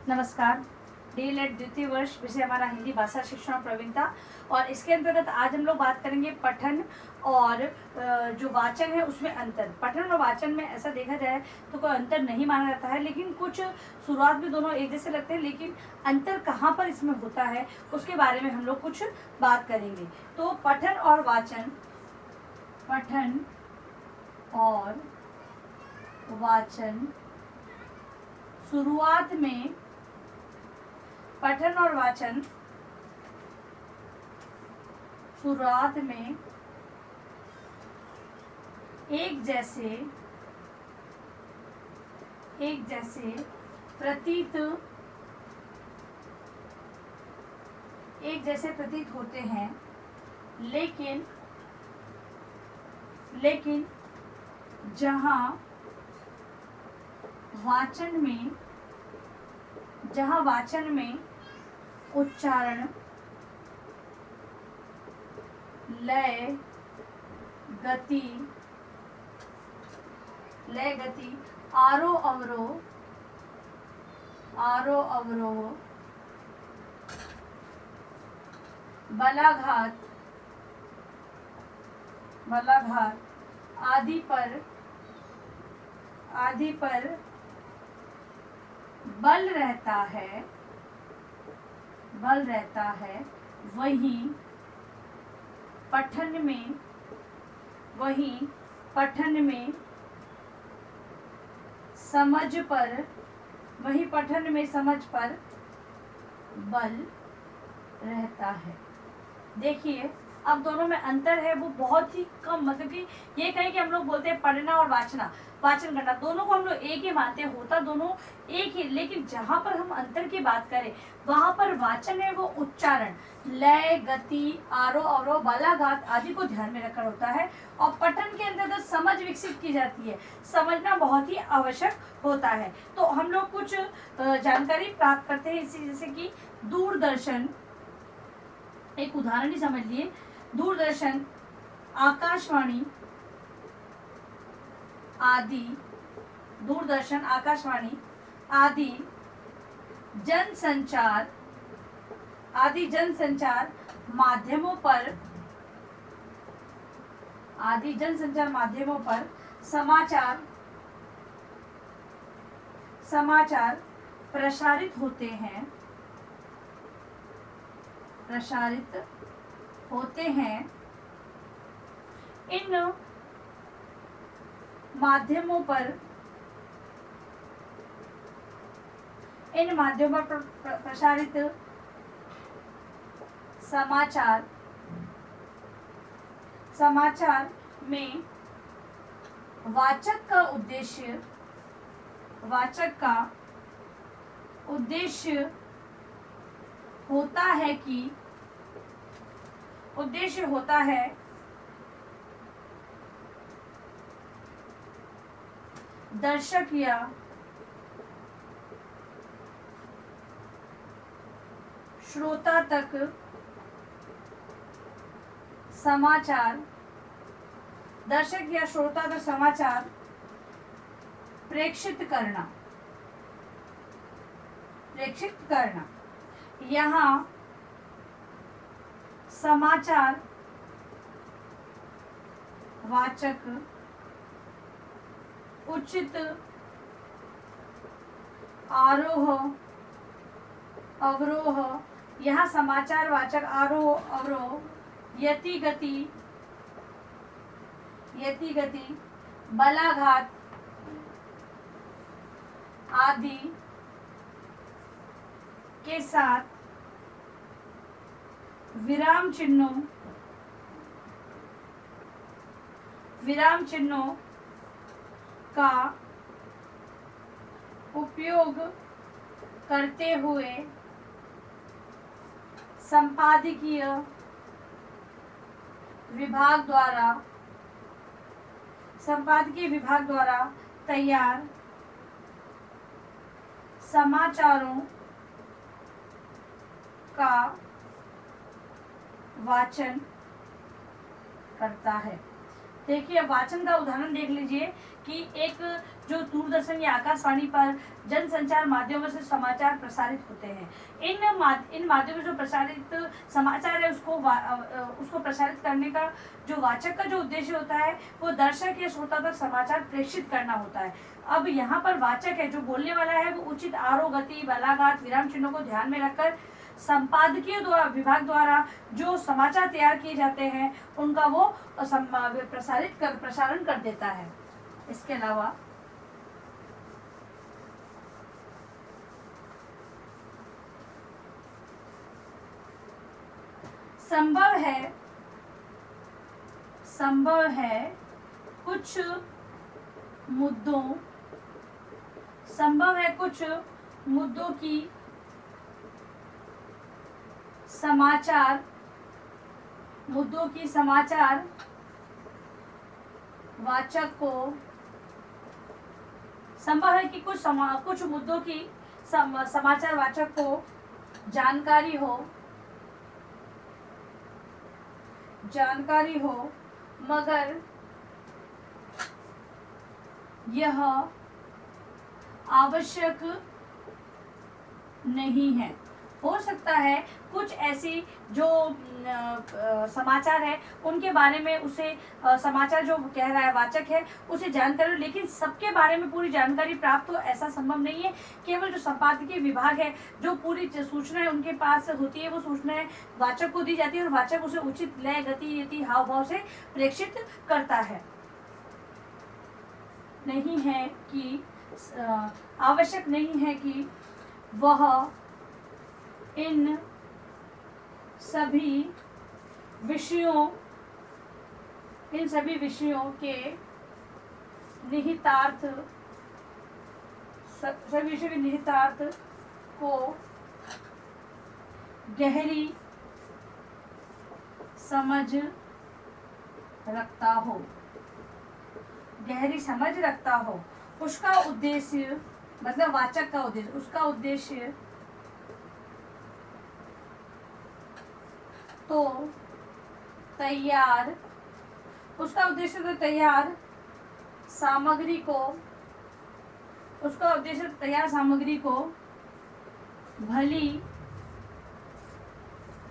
नमस्कार। डीएलएड द्वितीय वर्ष, विषय हमारा हिंदी भाषा शिक्षण और प्रवीणता। और इसके अंतर्गत आज हम लोग बात करेंगे पठन और जो वाचन है उसमें अंतर। पठन और वाचन में ऐसा देखा जाए तो कोई अंतर नहीं माना जाता है, लेकिन कुछ शुरुआत में दोनों एक जैसे लगते हैं, लेकिन अंतर कहाँ पर इसमें होता है उसके बारे में हम लोग कुछ बात करेंगे। तो पठन और वाचन, पठन और वाचन शुरुआत में पठन और वाचन शुरुआत में एक जैसे प्रतीत होते हैं, लेकिन जहाँ वाचन में उच्चारण, लय, गति, आरोह अवरोह, बलाघात आदि पर बल रहता है, वहीं पठन में समझ पर बल रहता है। देखिए, अब दोनों में अंतर है वो बहुत ही कम, मतलब कि ये कहें कि हम लोग बोलते हैं पढ़ना और वाचन करना, दोनों को हम लोग एक ही मानते हैं, होता दोनों एक ही, लेकिन जहाँ पर हम अंतर की बात करें वहाँ पर वाचन है वो उच्चारण, लय, गति, आरोह अवरोह, बालाघात आदि को ध्यान में रखकर होता है। और पठन के अंतर्गत समझ विकसित की जाती है, समझना बहुत ही आवश्यक होता है। तो हम लोग कुछ जानकारी प्राप्त करते हैं इसी, जैसे कि दूरदर्शन, एक उदाहरण ही समझ लिए, दूरदर्शन, आकाशवाणी आदि जनसंचार माध्यमों पर समाचार प्रसारित होते हैं। इन माध्यमों पर प्रसारित समाचार में वाचक का उद्देश्य होता है दर्शक या श्रोता तक समाचार प्रेषित करना। यहाँ समाचार वाचक उचित आरोह अवरोह, यहाँ समाचार वाचक आरोह अवरोह, यति गति, बलाघात आदि के साथ विराम चिन्हों का उपयोग करते हुए संपादकीय विभाग द्वारा तैयार समाचारों का वाचन करता है। देखिए वाचन का उदाहरण देख लीजिए कि एक जो दूरदर्शन या आकाशवाणी पर जनसंचार माध्यमों से समाचार प्रसारित होते हैं, इन माध्यमों से जो प्रसारित समाचार है उसको प्रसारित करने का जो वाचक का जो उद्देश्य होता है वो दर्शक या श्रोता तक समाचार प्रेषित करना होता है। अब यहाँ पर वाचक है जो बोलने वाला है वो उचित आरोह गति, बलाघात, विराम चिन्हों को ध्यान में रखकर संपादकीय विभाग द्वारा जो समाचार तैयार किए जाते हैं उनका वो प्रसारण कर देता है। इसके अलावा संभव है कुछ मुद्दों की समाचार वाचक को संभव है कि कुछ मुद्दों की समाचार वाचक को जानकारी हो मगर यह आवश्यक नहीं है। हो सकता है कुछ ऐसी जो समाचार है उनके बारे में उसे समाचार जो कह रहा है वाचक है उसे जानकारी, लेकिन सबके बारे में पूरी जानकारी प्राप्त हो ऐसा संभव नहीं है। केवल जो संपादकीय विभाग है जो पूरी सूचनाएं उनके पास होती है वो सूचनाएं वाचक को दी जाती है और वाचक उसे उचित लय, गति, यति, हाव भाव से प्रेषित करता है। आवश्यक नहीं है कि वह इन सभी विषयों के निहितार्थ को गहरी समझ रखता हो। उसका उद्देश्य मतलब वाचक का उद्देश्य, उसका उद्देश्य तो तैयार सामग्री को भली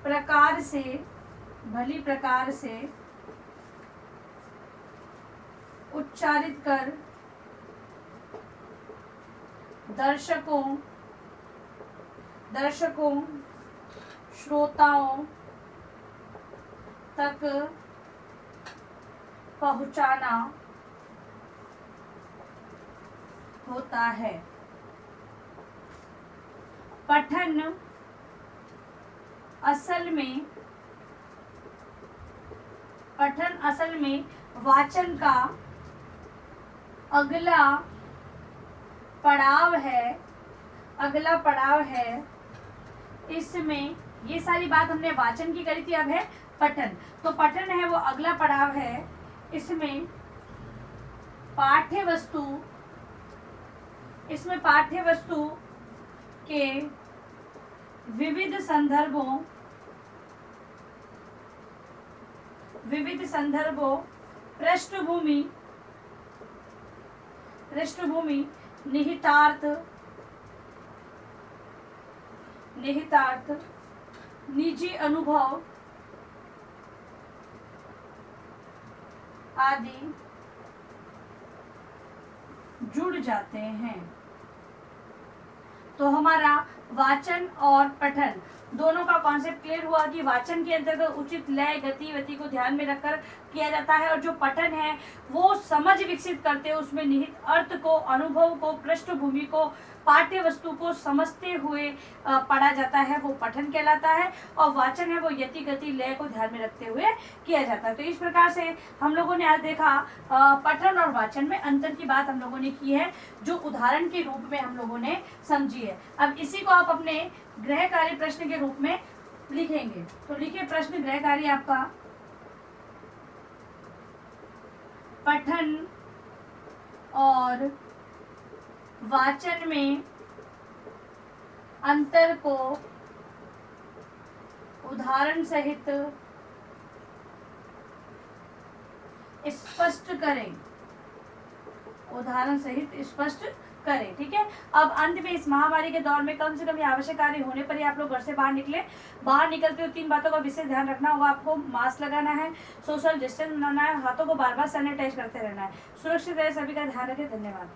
प्रकार से उच्चारित कर दर्शकों श्रोताओं तक पहुंचाना होता है। पठन असल में वाचन का अगला पड़ाव है। इसमें ये सारी बात हमने वाचन की करी थी, अब है पठन। तो पठन है वो अगला पड़ाव है। इसमें पाठ्य वस्तु के विविध संदर्भों पृष्ठभूमि निहितार्थ निजी अनुभव आदि जुड़ जाते हैं। तो हमारा वाचन और पठन दोनों का कॉन्सेप्ट क्लियर हुआ कि वाचन के अंतर्गत उचित लय, गति, वति को ध्यान में रखकर किया जाता है और जो पठन है वो समझ विकसित करते हैं, उसमें निहित अर्थ को, अनुभव को, पृष्ठभूमि को, पाठ्य वस्तु को समझते हुए पढ़ा जाता है, वो पठन कहलाता है। और वाचन है वो यति, गति, लय को ध्यान में रखते हुए किया जाता है। तो इस प्रकार से हम लोगों ने आज देखा पठन और वाचन में अंतर की बात हम लोगों ने की है, जो उदाहरण के रूप में हम लोगों ने समझी है। अब इसी को आप अपने गृह कार्य प्रश्न के रूप में लिखेंगे। तो लिखिए प्रश्न गृह कार्य आपका, पठन और वाचन में अंतर को उदाहरण सहित स्पष्ट करें, उदाहरण सहित स्पष्ट करें। ठीक है, अब अंत में इस महामारी के दौर में कम से कम ये आवश्यक कार्य होने पर ही आप लोग घर से बाहर निकले। बाहर निकलते हुए 3 बातों का विशेष ध्यान रखना होगा आपको। मास्क लगाना है, सोशल डिस्टेंस बनाना है, हाथों को बार बार सैनिटाइज करते रहना है। सुरक्षित रहे, सभी का ध्यान रखें। धन्यवाद।